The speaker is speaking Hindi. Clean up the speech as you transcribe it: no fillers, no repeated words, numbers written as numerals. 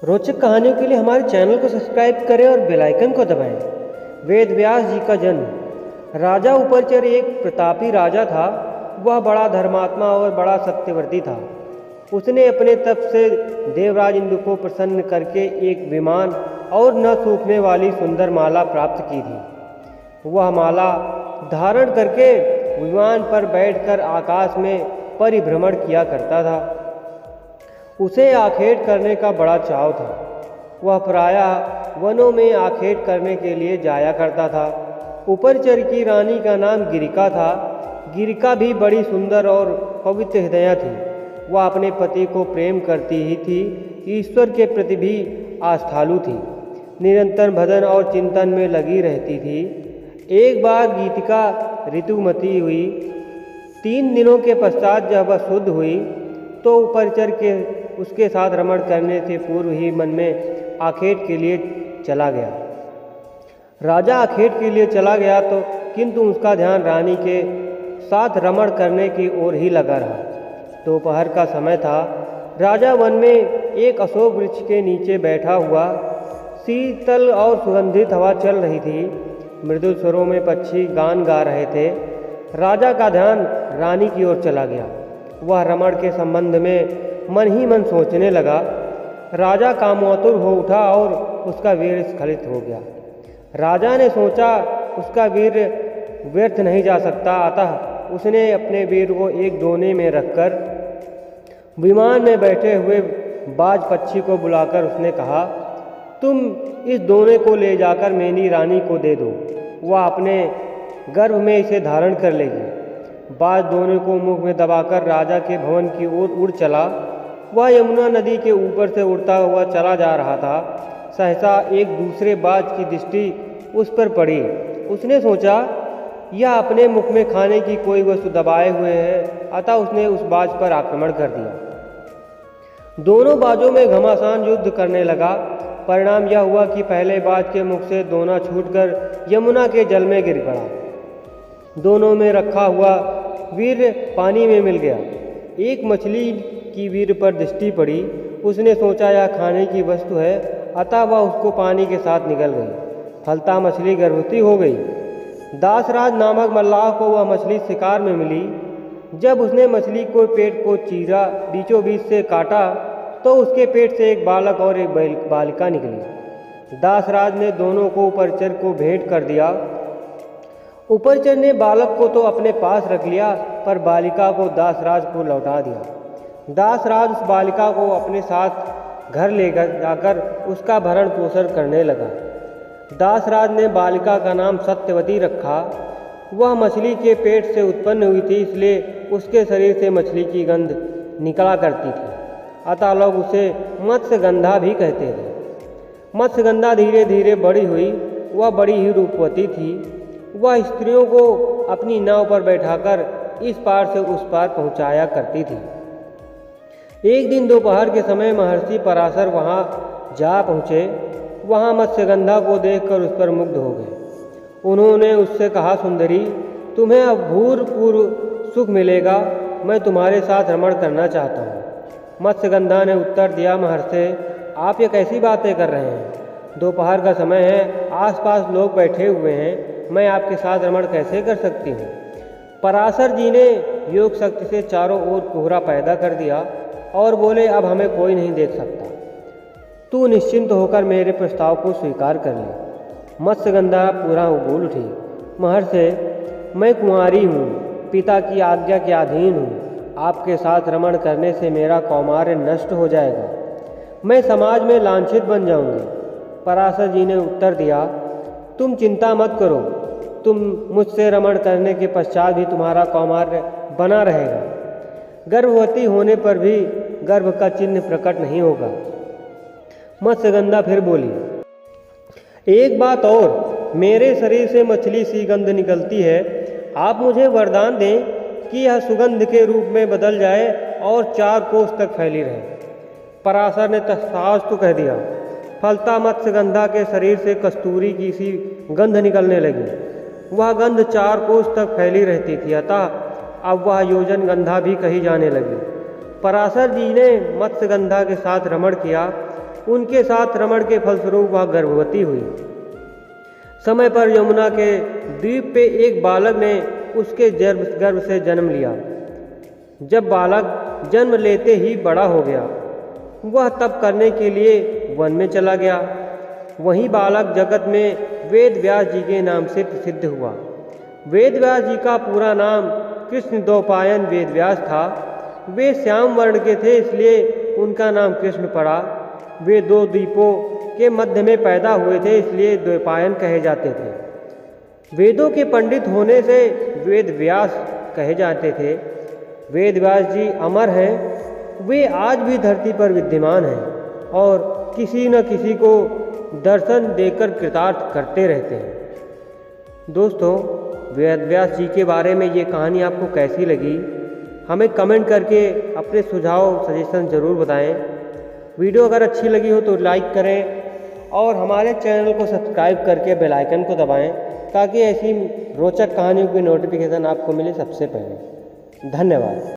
रोचक कहानियों के लिए हमारे चैनल को सब्सक्राइब करें और बेल आइकन को दबाएं। वेद व्यास जी का जन्म। राजा उपरचर एक प्रतापी राजा था। वह बड़ा धर्मात्मा और बड़ा सत्यवर्ती था। उसने अपने तप से देवराज इंद्र को प्रसन्न करके एक विमान और न सूखने वाली सुंदर माला प्राप्त की थी। वह माला धारण करके विमान पर बैठकर आकाश में परिभ्रमण किया करता था। उसे आखेट करने का बड़ा चाव था। वह प्रायः वनों में आखेट करने के लिए जाया करता था। उपरचर की रानी का नाम गिरिका था। गिरिका भी बड़ी सुंदर और पवित्र हृदया थी। वह अपने पति को प्रेम करती ही थी, ईश्वर के प्रति भी आस्थालु थी। निरंतर भजन और चिंतन में लगी रहती थी। एक बार गीतिका ऋतुमती हुई। 3 दिनों के पश्चात जब वह शुद्ध हुई तो उपरचर के उसके साथ रमण करने से पूर्व ही मन में आखेट के लिए चला गया। राजा आखेट के लिए चला गया तो किंतु उसका ध्यान रानी के साथ रमण करने की ओर ही लगा रहा। दोपहर का समय था। राजा वन में एक अशोक वृक्ष के नीचे बैठा हुआ। शीतल और सुगंधित हवा चल रही थी। मृदुल स्वरों में पक्षी गान गा रहे थे। राजा का ध्यान रानी की ओर चला गया। वह रमण के संबंध में मन ही मन सोचने लगा। राजा कामोतुर हो उठा और उसका वीर स्खलित हो गया। राजा ने सोचा उसका वीर व्यर्थ नहीं जा सकता, अतः उसने अपने वीर को एक दोने में रखकर विमान में बैठे हुए बाज पक्षी को बुलाकर उसने कहा, तुम इस दोने को ले जाकर मेरी रानी को दे दो, वह अपने गर्भ में इसे धारण कर लेगी। बाज दोने को मुख में दबाकर राजा के भवन की ओर उड़ चला। वह यमुना नदी के ऊपर से उड़ता हुआ चला जा रहा था। सहसा एक दूसरे बाज की दृष्टि उस पर पड़ी। उसने सोचा यह अपने मुख में खाने की कोई वस्तु दबाए हुए है, अतः उसने उस बाज पर आक्रमण कर दिया। दोनों बाजों में घमासान युद्ध करने लगा। परिणाम यह हुआ कि पहले बाज के मुख से दोना छूटकर यमुना के जल में गिर पड़ा। दोनों में रखा हुआ वीर पानी में मिल गया। एक मछली की वीर पर दृष्टि पड़ी। उसने सोचा यह खाने की वस्तु है, अतः वह उसको पानी के साथ निगल गई। फलता मछली गर्भवती हो गई। दासराज नामक मल्लाह को वह मछली शिकार में मिली। जब उसने मछली को पेट को चीरा, बीचों बीच से काटा, तो उसके पेट से एक बालक और एक बालिका निकली। दासराज ने दोनों को उपरचर को भेंट कर दिया। उपरचर ने बालक को तो अपने पास रख लिया, पर बालिका को दासराज को लौटा दिया। दासराज उस बालिका को अपने साथ घर ले जाकर उसका भरण पोषण करने लगा। दासराज ने बालिका का नाम सत्यवती रखा। वह मछली के पेट से उत्पन्न हुई थी, इसलिए उसके शरीर से मछली की गंध निकला करती थी, अतः लोग उसे मत्स्यगंधा भी कहते थे। मत्स्यगंधा धीरे धीरे बड़ी हुई। वह बड़ी ही रूपवती थी। वह स्त्रियों को अपनी नाव पर बैठाकर इस पार से उस पार पहुंचाया करती थी। एक दिन दोपहर के समय महर्षि पराशर वहां जा पहुँचे। वहां मत्स्यगंधा को देखकर उस पर मुग्ध हो गए। उन्होंने उससे कहा, सुंदरी, तुम्हें अब भूरपूर्व सुख मिलेगा। मैं तुम्हारे साथ रमण करना चाहता हूँ। मत्स्यगंधा ने उत्तर दिया, महर्षि, आप ये कैसी बातें कर रहे हैं? दोपहर का समय है, आसपास लोग बैठे हुए हैं, मैं आपके साथ रमण कैसे कर सकती हूँ? पराशर जी ने योग शक्ति से चारों ओर कोहरा पैदा कर दिया और बोले, अब हमें कोई नहीं देख सकता। तू निश्चिंत होकर मेरे प्रस्ताव को स्वीकार कर ले। मत्स्यगंधा पूरा बोल उठी, महर्षि, मैं कुंवारी हूँ, पिता की आज्ञा के अधीन हूँ। आपके साथ रमण करने से मेरा कौमार्य नष्ट हो जाएगा। मैं समाज में लांछित बन जाऊंगी। पराशर जी ने उत्तर दिया, तुम चिंता मत करो। तुम मुझसे रमण करने के पश्चात भी तुम्हारा कौमार्य बना रहेगा। गर्भवती होने पर भी गर्भ का चिन्ह प्रकट नहीं होगा। मत्स्यगंधा फिर बोली, एक बात और, मेरे शरीर से मछली सी गंध निकलती है। आप मुझे वरदान दें कि यह सुगंध के रूप में बदल जाए और 4 कोस तक फैली रहे। पराशर ने तथास्तु कह दिया। फलता मत्स्यगंधा के शरीर से कस्तूरी की सी गंध निकलने लगी। वह गंध 4 कोस तक फैली रहती थी, अतः अब वह योजन गंधा भी कही जाने लगी। पराशर जी ने मत्स्यगंधा के साथ रमण किया। उनके साथ रमण के फलस्वरूप वह गर्भवती हुई। समय पर यमुना के द्वीप पे एक बालक ने उसके गर्भ से जन्म लिया। जब बालक जन्म लेते ही बड़ा हो गया, वह तप करने के लिए वन में चला गया। वहीं बालक जगत में वेद व्यास जी के नाम से प्रसिद्ध हुआ। वेद व्यास जी का पूरा नाम कृष्णद्वैपायन वेद व्यास था। वे श्याम वर्ण के थे, इसलिए उनका नाम कृष्ण पड़ा। वे दो द्वीपों के मध्य में पैदा हुए थे, इसलिए द्वैपायन कहे जाते थे। वेदों के पंडित होने से वेद व्यास कहे जाते थे। वेद व्यास जी अमर हैं। वे आज भी धरती पर विद्यमान हैं और किसी न किसी को दर्शन देकर कृतार्थ करते रहते हैं। दोस्तों, वेद व्यास जी के बारे में ये कहानी आपको कैसी लगी, हमें कमेंट करके अपने सुझाव सजेशन ज़रूर बताएं। वीडियो अगर अच्छी लगी हो तो लाइक करें और हमारे चैनल को सब्सक्राइब करके बेल आइकन को दबाएं, ताकि ऐसी रोचक कहानियों की नोटिफिकेशन आपको मिले सबसे पहले। धन्यवाद।